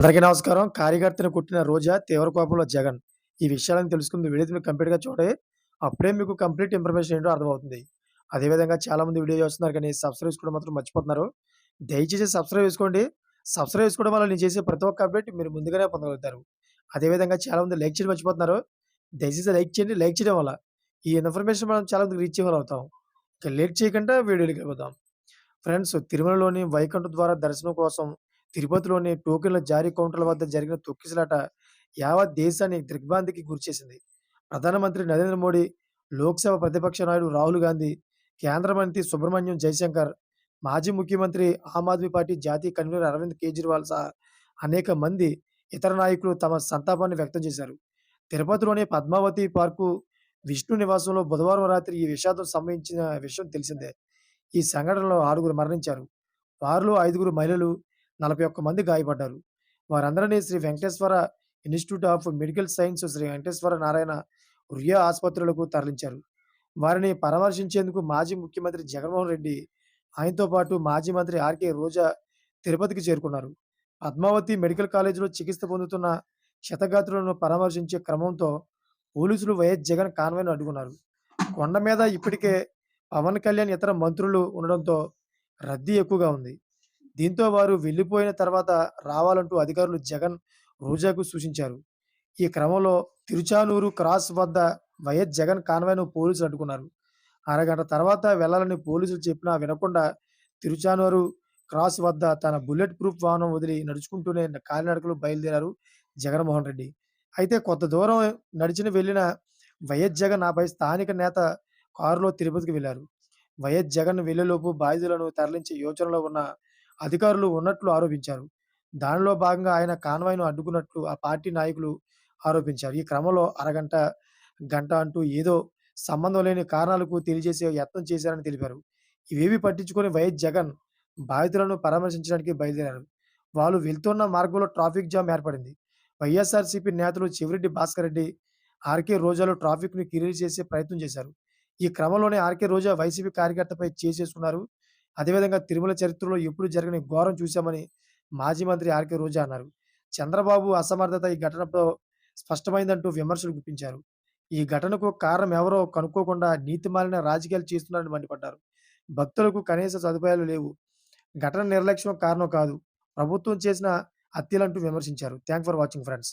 అందరికీ నమస్కారం. కార్యకర్తను కొట్టిన రోజా, తీవ్ర కోపంలో జగన్. ఈ విషయాలను తెలుసుకుంది వీడియోని మీరు కంప్లీట్‌గా చూడండి. అప్పుడే మీకు కంప్లీట్ ఇన్ఫర్మేషన్ ఏంటో అర్థమవుతుంది. అదే విధంగా చాలామంది వీడియో చూస్తున్నారు కానీ సబ్స్క్రైబ్ చేసుకోవడం మాత్రం మర్చిపోతున్నారు. దయచేసి సబ్స్క్రైబ్ చేసుకోండి. సబ్స్క్రైబ్ చేసుకోవడం వల్ల నేను చేసే ప్రతి ఒక్క అప్డేట్ మీరు ముందుగానే పొందగలుగుతారు. అదే విధంగా చాలామంది లైక్ చేయడం మర్చిపోతున్నారు. దయచేసి లైక్ చేయండి. లైక్ చేయడం వల్ల ఈ ఇన్ఫర్మేషన్ మనం చాలా మందికి రీచ్ అవ్వగలుగుతాం. ఇక లేట్ చేయకుండా వీడియోలోకి వెళ్ళిపోదాం. ఫ్రెండ్స్, తిరుమలలోని వైకుంఠ ద్వార దర్శనం కోసం తిరుపతిలోని టోకెన్ల జారీ కౌంటర్ల వద్ద జరిగిన తొక్కిసలాట యావత్ దేశాన్ని దిగ్భ్రాంతికి గురిచేసింది. ప్రధానమంత్రి నరేంద్ర మోడీ, లోక్సభ ప్రతిపక్ష నాయకుడు రాహుల్ గాంధీ, కేంద్ర మంత్రి సుబ్రహ్మణ్యం జయశంకర్, మాజీ ముఖ్యమంత్రి ఆమ్ ఆద్మీ పార్టీ జాతీయ కన్వీనర్ అరవింద్ కేజ్రీవాల్ సహా అనేక మంది ఇతర నాయకులు తమ సంతాపాన్ని వ్యక్తం చేశారు. తిరుపతిలోని పద్మావతి పార్కు విష్ణు నివాసంలో బుధవారం రాత్రి ఈ విషాదం సంభవించిన విషయం తెలిసిందే. ఈ సంఘటనలో 6గురు మరణించారు. వారిలో 5గురు మహిళలు, 41 మంది గాయపడ్డారు. వారందరినీ Sri Venkateswara institute of medical science, Sri Venkateswara Narayana Ruia ఆసుపత్రులకు తరలించారు. వారిని పరామర్శించేందుకు మాజీ ముఖ్యమంత్రి జగన్మోహన్ రెడ్డి, ఆయనతో పాటు మాజీ మంత్రి ఆర్‌కే రోజా తిరుపతికి చేరుకున్నారు. పద్మావతి మెడికల్ కాలేజీలో చికిత్స పొందుతున్న క్షతగాత్రులను పరామర్శించే క్రమంతో పోలీసులు వైఎస్ జగన్ కాన్వాయ్‌ను అడ్డుకున్నారు. కొండ మీద ఇప్పటికే పవన్ కళ్యాణ్, ఇతర మంత్రులు ఉండడంతో రద్దీ ఎక్కువగా ఉంది. దీంతో వారు వెళ్లిపోయిన తర్వాత రావాలంటూ అధికారులు జగన్, రోజాకు సూచించారు. ఈ క్రమంలో తిరుచానూరు క్రాస్ వద్ద వైఎస్ జగన్ కాన్వాయ్‌ను పోలీసులు అడ్డుకున్నారు. అరగంట తర్వాత వెళ్లాలని పోలీసులు చెప్పినా వినకుండా తిరుచానూరు క్రాస్ వద్ద తన బుల్లెట్ ప్రూఫ్ వాహనం వదిలి నడుచుకుంటూనే కాలినడకన బయలుదేరారు జగన్మోహన్ రెడ్డి. అయితే కొంత దూరం వెళ్లిన వైఎస్ జగన్ ఆపై స్థానిక నేత కారులో తిరుపతికి వెళ్లారు. వైఎస్ జగన్ వెళ్లేలోపు బాధితులను తరలించే యోచనలో ఉన్న అధికారులు ఉన్నట్లు ఆరోపించారు. దానిలో భాగంగా ఆయన కాన్వాయ్‌ను అడ్డుకున్నట్లు ఆ పార్టీ నాయకులు ఆరోపించారు. ఈ క్రమంలో అరగంట, గంట అంటూ ఏదో సంబంధం లేని కారణాలకు తెలియజేసే యత్నం చేశారని తెలిపారు. ఇవేవి పట్టించుకొని వైఎస్ జగన్ బాధితులను పరామర్శించడానికి బయలుదేరారు. వాళ్ళు వెళ్తున్న మార్గంలో ట్రాఫిక్ జామ్ ఏర్పడింది. వైఎస్ఆర్‌సీపీ నేతలు చెవిరెడ్డి భాస్కర్ రెడ్డి, ఆర్‌కే రోజాలు ట్రాఫిక్‌ని క్లియర్ చేసే ప్రయత్నం చేశారు. ఈ క్రమంలోనే ఆర్‌కే రోజా వైసీపీ కార్యకర్తపై చేసుకున్నారు. అదేవిధంగా తిరుమల చరిత్రలో ఎప్పుడు జరగని ఘోరం చూశామని మాజీ మంత్రి ఆర్‌కే రోజా అన్నారు. చంద్రబాబు అసమర్థత ఈ ఘటనతో స్పష్టమైందంటూ విమర్శలు గుప్పించారు. ఈ ఘటనకు కారణం ఎవరో కనుక్కోకుండా నీతిమాలిన రాజకీయాలు చేస్తున్నారని మండిపడ్డారు. భక్తులకు కనీస సదుపాయాలు లేవు. ఘటన నిర్లక్ష్యం కారణం కాదు. ప్రభుత్వం చేసిన హత్యలంటూ విమర్శించారు. Thank for watching friends.